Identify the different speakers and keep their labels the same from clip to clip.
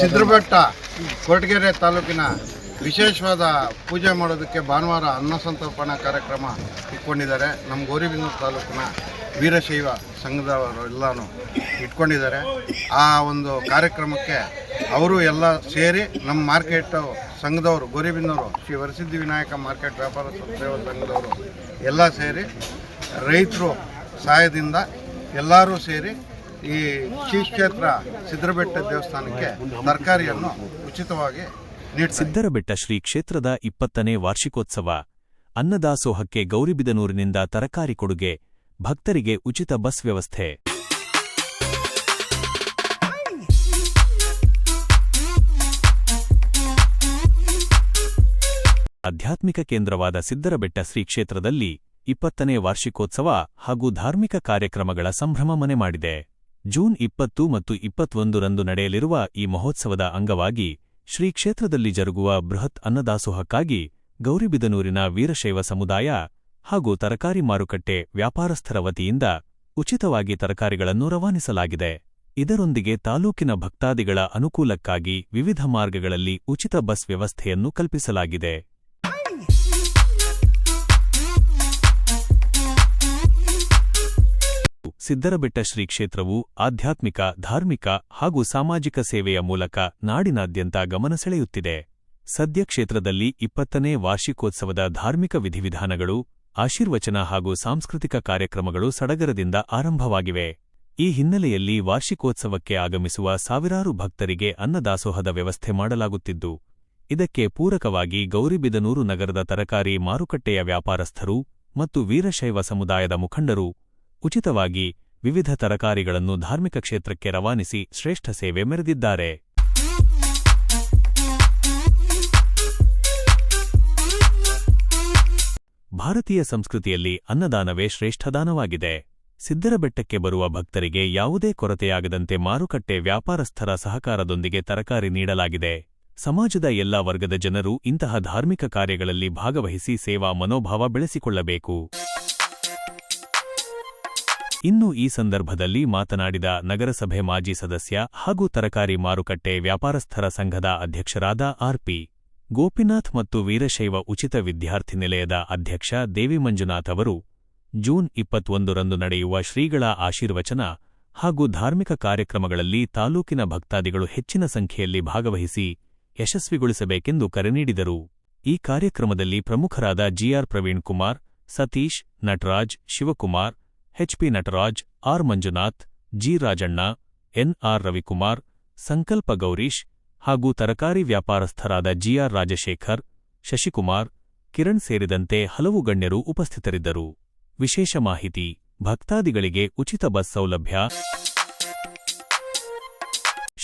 Speaker 1: ಸಿದ್ರಬೆಟ್ಟ ಕೊರಟಗೆರೆ ತಾಲೂಕಿನ ವಿಶೇಷವಾದ ಪೂಜೆ ಮಾಡೋದಕ್ಕೆ ಭಾನುವಾರ ಅನ್ನ ಸಂತರ್ಪಣಾ ಕಾರ್ಯಕ್ರಮ ಇಟ್ಕೊಂಡಿದ್ದಾರೆ. ನಮ್ಮ ಗೌರಿಬಿದನೂರು ತಾಲೂಕಿನ ವೀರಶೈವ ಸಂಘದವರು ಎಲ್ಲನೂ ಇಟ್ಕೊಂಡಿದ್ದಾರೆ. ಆ ಒಂದು ಕಾರ್ಯಕ್ರಮಕ್ಕೆ ಅವರು ಎಲ್ಲ ಸೇರಿ ನಮ್ಮ ಮಾರ್ಕೆಟ್ ಸಂಘದವರು ಗೌರಿಬಿದನೂರು ಶ್ರೀ ವರಸಿದ್ಧಿ ವಿನಾಯಕ ಮಾರ್ಕೆಟ್ ವ್ಯಾಪಾರ ಸೇವಾ ಸಂಘದವರು ಎಲ್ಲ ಸೇರಿ ರೈತರು ಸಹಾಯದಿಂದ ಎಲ್ಲರೂ ಸೇರಿ ಈ ಶ್ರೀ ಕ್ಷೇತ್ರ ಸಿದ್ರಬೆಟ್ಟ ದೇವಸ್ಥಾನಕ್ಕೆ ತರಕಾರಿಯನ್ನು ಉಚಿತವಾಗಿ ನೀಡ್ತಾರೆ.
Speaker 2: ಸಿದ್ದರಬೆಟ್ಟ ಶ್ರೀ ಕ್ಷೇತ್ರದ 20ನೇ ವಾರ್ಷಿಕೋತ್ಸವ ಅನ್ನದಾಸೋಹಕ್ಕೆ ಗೌರಿಬಿದನೂರಿನಿಂದ ತರಕಾರಿ ಕೊಡುಗೆ, ಭಕ್ತರಿಗೆ ಉಚಿತ ಬಸ್ ವ್ಯವಸ್ಥೆ. ಆಧ್ಯಾತ್ಮಿಕ ಕೇಂದ್ರವಾದ ಸಿದ್ದರಬೆಟ್ಟ ಶ್ರೀ ಕ್ಷೇತ್ರದಲ್ಲಿ 20ನೇ ವಾರ್ಷಿಕೋತ್ಸವ ಹಾಗೂ ಧಾರ್ಮಿಕ ಕಾರ್ಯಕ್ರಮಗಳ ಸಂಭ್ರಮ ಮನೆ ಮಾಡಿದೆ. ಜೂನ್ 20 ಮತ್ತು 21 ರಂದು ನಡೆಯಲಿರುವ ಈ ಮಹೋತ್ಸವದ ಅಂಗವಾಗಿ ಶ್ರೀ ಕ್ಷೇತ್ರದಲ್ಲಿ ಜರುಗುವ ಬೃಹತ್ ಅನ್ನದಾಸೋಹಕ್ಕಾಗಿ ಗೌರಿಬಿದನೂರಿನ ವೀರಶೈವ ಸಮುದಾಯ ಹಾಗೂ ತರಕಾರಿ ಮಾರುಕಟ್ಟೆ ವ್ಯಾಪಾರಸ್ಥರ ವತಿಯಿಂದ ಉಚಿತವಾಗಿ ತರಕಾರಿಗಳನ್ನು ರವಾನಿಸಲಾಗಿದೆ. ಇದರೊಂದಿಗೆ ತಾಲೂಕಿನ ಭಕ್ತಾದಿಗಳ ಅನುಕೂಲಕ್ಕಾಗಿ ವಿವಿಧ ಮಾರ್ಗಗಳಲ್ಲಿ ಉಚಿತ ಬಸ್ ವ್ಯವಸ್ಥೆಯನ್ನು ಕಲ್ಪಿಸಲಾಗಿದೆ. ಸಿದ್ದರಬೆಟ್ಟ ಶ್ರೀ ಕ್ಷೇತ್ರವು ಆಧ್ಯಾತ್ಮಿಕ, ಧಾರ್ಮಿಕ ಹಾಗೂ ಸಾಮಾಜಿಕ ಸೇವೆಯ ಮೂಲಕ ನಾಡಿನಾದ್ಯಂತ ಗಮನ ಸೆಳೆಯುತ್ತಿದೆ. ಸದ್ಯ ಕ್ಷೇತ್ರದಲ್ಲಿ 20ನೇ ವಾರ್ಷಿಕೋತ್ಸವದ ಧಾರ್ಮಿಕ ವಿಧಿವಿಧಾನಗಳು, ಆಶೀರ್ವಚನ ಹಾಗೂ ಸಾಂಸ್ಕೃತಿಕ ಕಾರ್ಯಕ್ರಮಗಳು ಸಡಗರದಿಂದ ಆರಂಭವಾಗಿವೆ. ಈ ಹಿನ್ನೆಲೆಯಲ್ಲಿ ವಾರ್ಷಿಕೋತ್ಸವಕ್ಕೆ ಆಗಮಿಸುವ ಸಾವಿರಾರು ಭಕ್ತರಿಗೆ ಅನ್ನದಾಸೋಹದ ವ್ಯವಸ್ಥೆ ಮಾಡಲಾಗುತ್ತಿದ್ದು, ಇದಕ್ಕೆ ಪೂರಕವಾಗಿ ಗೌರಿಬಿದನೂರು ನಗರದ ತರಕಾರಿ ಮಾರುಕಟ್ಟೆಯ ವ್ಯಾಪಾರಸ್ಥರು ಮತ್ತು ವೀರಶೈವ ಸಮುದಾಯದ ಮುಖಂಡರು ಉಚಿತವಾಗಿ ವಿವಿಧ ತರಕಾರಿಗಳನ್ನು ಧಾರ್ಮಿಕ ಕ್ಷೇತ್ರಕ್ಕೆ ರವಾನಿಸಿ ಶ್ರೇಷ್ಠ ಸೇವೆ ಮೆರೆದಿದ್ದಾರೆ. ಭಾರತೀಯ ಸಂಸ್ಕೃತಿಯಲ್ಲಿ ಅನ್ನದಾನವೇ ಶ್ರೇಷ್ಠದಾನವಾಗಿದೆ. ಸಿದ್ದರಬೆಟ್ಟಕ್ಕೆ ಬರುವ ಭಕ್ತರಿಗೆ ಯಾವುದೇ ಕೊರತೆಯಾಗದಂತೆ ಮಾರುಕಟ್ಟೆ ವ್ಯಾಪಾರಸ್ಥರ ಸಹಕಾರದೊಂದಿಗೆ ತರಕಾರಿ ನೀಡಲಾಗಿದೆ. ಸಮಾಜದ ಎಲ್ಲಾ ವರ್ಗದ ಜನರು ಇಂತಹ ಧಾರ್ಮಿಕ ಕಾರ್ಯಗಳಲ್ಲಿ ಭಾಗವಹಿಸಿ ಸೇವಾ ಮನೋಭಾವ ಬೆಳೆಸಿಕೊಳ್ಳಬೇಕು. ಇನ್ನು ಈ ಸಂದರ್ಭದಲ್ಲಿ ಮಾತನಾಡಿದ ನಗರಸಭೆ ಮಾಜಿ ಸದಸ್ಯ ಹಾಗೂ ತರಕಾರಿ ಮಾರುಕಟ್ಟೆ ವ್ಯಾಪಾರಸ್ಥರ ಸಂಘದ ಅಧ್ಯಕ್ಷರಾದ ಆರ್.ಪಿ. ಗೋಪಿನಾಥ್ ಮತ್ತು ವೀರಶೈವ ಉಚಿತ ವಿದ್ಯಾರ್ಥಿ ನಿಲಯದ ಅಧ್ಯಕ್ಷ ದೇವಿ ಮಂಜುನಾಥ್ ಅವರು ಜೂನ್ 21 ರಂದು ನಡೆಯುವ ಶ್ರೀಗಳ ಆಶೀರ್ವಚನ ಹಾಗೂ ಧಾರ್ಮಿಕ ಕಾರ್ಯಕ್ರಮಗಳಲ್ಲಿ ತಾಲೂಕಿನ ಭಕ್ತಾದಿಗಳು ಹೆಚ್ಚಿನ ಸಂಖ್ಯೆಯಲ್ಲಿ ಭಾಗವಹಿಸಿ ಯಶಸ್ವಿಗೊಳಿಸಬೇಕೆಂದು ಕರೆ ನೀಡಿದರು. ಈ ಕಾರ್ಯಕ್ರಮದಲ್ಲಿ ಪ್ರಮುಖರಾದ GR Praveen Kumar, Satish, Nataraj, Shivakumar, HP. Nataraj, R. Manjunath, G. Rajanna, NR. Ravikumar, Sankalpa Gowrish ಹಾಗೂ ತರಕಾರಿ ವ್ಯಾಪಾರಸ್ಥರಾದ ಜಿಆರ್. ರಾಜಶೇಖರ್, ಶಶಿಕುಮಾರ್, ಕಿರಣ್ ಸೇರಿದಂತೆ ಹಲವು ಗಣ್ಯರು ಉಪಸ್ಥಿತರಿದ್ದರು. ವಿಶೇಷ ಮಾಹಿತಿ: ಭಕ್ತಾದಿಗಳಿಗೆ ಉಚಿತ ಬಸ್ ಸೌಲಭ್ಯ.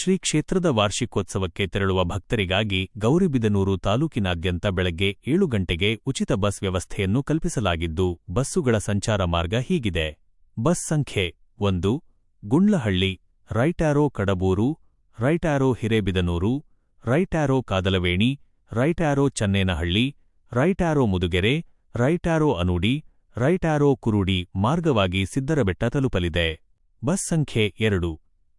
Speaker 2: ಶ್ರೀ ಕ್ಷೇತ್ರದ ವಾರ್ಷಿಕೋತ್ಸವಕ್ಕೆ ತೆರಳುವ ಭಕ್ತರಿಗಾಗಿ ಗೌರಿಬಿದನೂರು ತಾಲೂಕಿನಾದ್ಯಂತ ಬೆಳಗ್ಗೆ 7 ಗಂಟೆಗೆ ಉಚಿತ ಬಸ್ ವ್ಯವಸ್ಥೆಯನ್ನು ಕಲ್ಪಿಸಲಾಗಿದ್ದು, ಬಸ್ಸುಗಳ ಸಂಚಾರ ಮಾರ್ಗ ಹೀಗಿದೆ. ಬಸ್ ಸಂಖ್ಯೆ 1 Gundlahalli, right arrow Kadaburu, right arrow Hirebidanuru, right arrow Kadalaveni, right arrow Channenahalli, right arrow Mudugere, right arrow Anudi, right arrow Kurudi ಮಾರ್ಗವಾಗಿ ಸಿದ್ದರಬೆಟ್ಟ ತಲುಪಲಿದೆ. ಬಸ್ ಸಂಖ್ಯೆ 2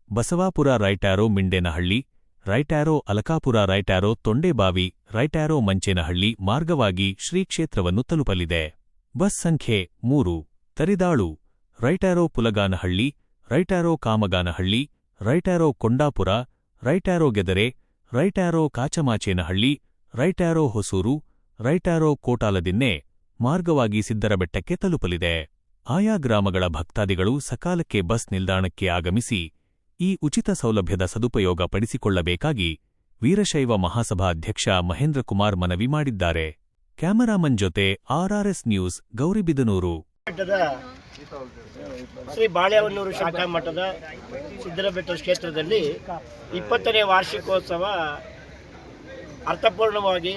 Speaker 2: Basavapura, right arrow Mindenahalli, right arrow Alakapura, right arrow Tondebavi, right arrow Manchenahalli ಮಾರ್ಗವಾಗಿ ಶ್ರೀ ಕ್ಷೇತ್ರವನ್ನು ತಲುಪಲಿದೆ. ಬಸ್ ಸಂಖ್ಯೆ 3 Taridalu, right arrow Pulaganahalli, right arrow Kamaganahalli, right arrow Kondapura, right arrow Gedare, right arrow Kachamachenahalli, right ಆರೋ Hosur, right ಆರೋ ಕೋಟಾಲದಿನ್ನೆ ಮಾರ್ಗವಾಗಿ ಸಿದ್ದರಬೆಟ್ಟಕ್ಕೆ ತಲುಪಲಿದೆ. ಆಯಾ ಗ್ರಾಮಗಳ ಭಕ್ತಾದಿಗಳು ಸಕಾಲಕ್ಕೆ ಬಸ್ ನಿಲ್ದಾಣಕ್ಕೆ ಆಗಮಿಸಿ ಈ ಉಚಿತ ಸೌಲಭ್ಯದ ಸದುಪಯೋಗ ಪಡಿಸಿಕೊಳ್ಳಬೇಕಾಗಿ ವೀರಶೈವ ಮಹಾಸಭಾ ಅಧ್ಯಕ್ಷ ಮಹೇಂದ್ರ ಕುಮಾರ್ ಮನವಿ ಮಾಡಿದ್ದಾರೆ. ಕ್ಯಾಮರಾಮನ್ ಜೊತೆ ಆರ್ಆರ್ಎಸ್ ನ್ಯೂಸ್, ಗೌರಿಬಿದನೂರು.
Speaker 3: ಶ್ರೀ ಬಾಳೆಹೊನ್ನೂರು ಶಾಖಾ ಮಠದ ಸಿದ್ದರಬೆಟ್ಟ ಕ್ಷೇತ್ರದಲ್ಲಿ 20ನೇ ವಾರ್ಷಿಕೋತ್ಸವ ಅರ್ಥಪೂರ್ಣವಾಗಿ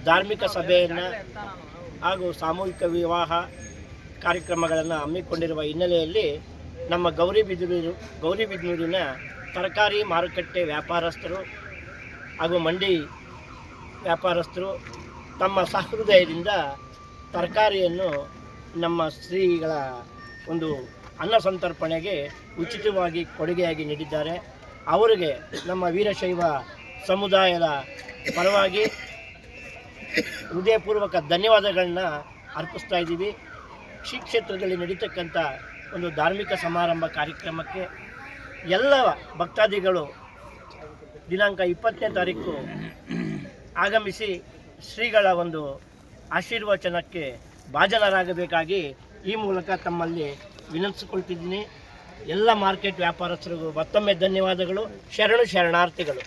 Speaker 3: ಧಾರ್ಮಿಕ ಸಭೆಯನ್ನು ಹಾಗೂ ಸಾಮೂಹಿಕ ವಿವಾಹ ಕಾರ್ಯಕ್ರಮಗಳನ್ನು ಹಮ್ಮಿಕೊಂಡಿರುವ ಹಿನ್ನೆಲೆಯಲ್ಲಿ ನಮ್ಮ ಗೌರಿಬಿದನೂರಿನ ತರಕಾರಿ ಮಾರುಕಟ್ಟೆ ವ್ಯಾಪಾರಸ್ಥರು ಹಾಗೂ ಮಂಡಿ ವ್ಯಾಪಾರಸ್ಥರು ತಮ್ಮ ಸಹೃದಯದಿಂದ ತರಕಾರಿಯನ್ನು ನಮ್ಮ ಶ್ರೀಗಳ ಒಂದು ಅನ್ನ ಸಂತರ್ಪಣೆಗೆ ಉಚಿತವಾಗಿ ಕೊಡುಗೆಯಾಗಿ ನೀಡಿದ್ದಾರೆ. ಅವರಿಗೆ ನಮ್ಮ ವೀರಶೈವ ಸಮುದಾಯದ ಪರವಾಗಿ ಹೃದಯಪೂರ್ವಕ ಧನ್ಯವಾದಗಳನ್ನ ಅರ್ಪಿಸ್ತಾ ಇದ್ದೀವಿ. ಶ್ರೀ ಕ್ಷೇತ್ರದಲ್ಲಿ ನಡೀತಕ್ಕಂಥ ಒಂದು ಧಾರ್ಮಿಕ ಸಮಾರಂಭ ಕಾರ್ಯಕ್ರಮಕ್ಕೆ ಎಲ್ಲ ಭಕ್ತಾದಿಗಳು ದಿನಾಂಕ 20ನೇ ತಾರೀಕು ಆಗಮಿಸಿ ಶ್ರೀಗಳ ಒಂದು ಆಶೀರ್ವಚನಕ್ಕೆ ಭಾಜನರಾಗಬೇಕಾಗಿ ಈ ಮೂಲಕ ತಮ್ಮಲ್ಲಿ ವಿನಂತಿಸಿಕೊಳ್ತಿದ್ದೀನಿ. ಎಲ್ಲ ಮಾರ್ಕೆಟ್ ವ್ಯಾಪಾರಸ್ಥರಿಗೂ ಮತ್ತೊಮ್ಮೆ ಧನ್ಯವಾದಗಳು. ಶರಣಾರ್ಥಿಗಳು.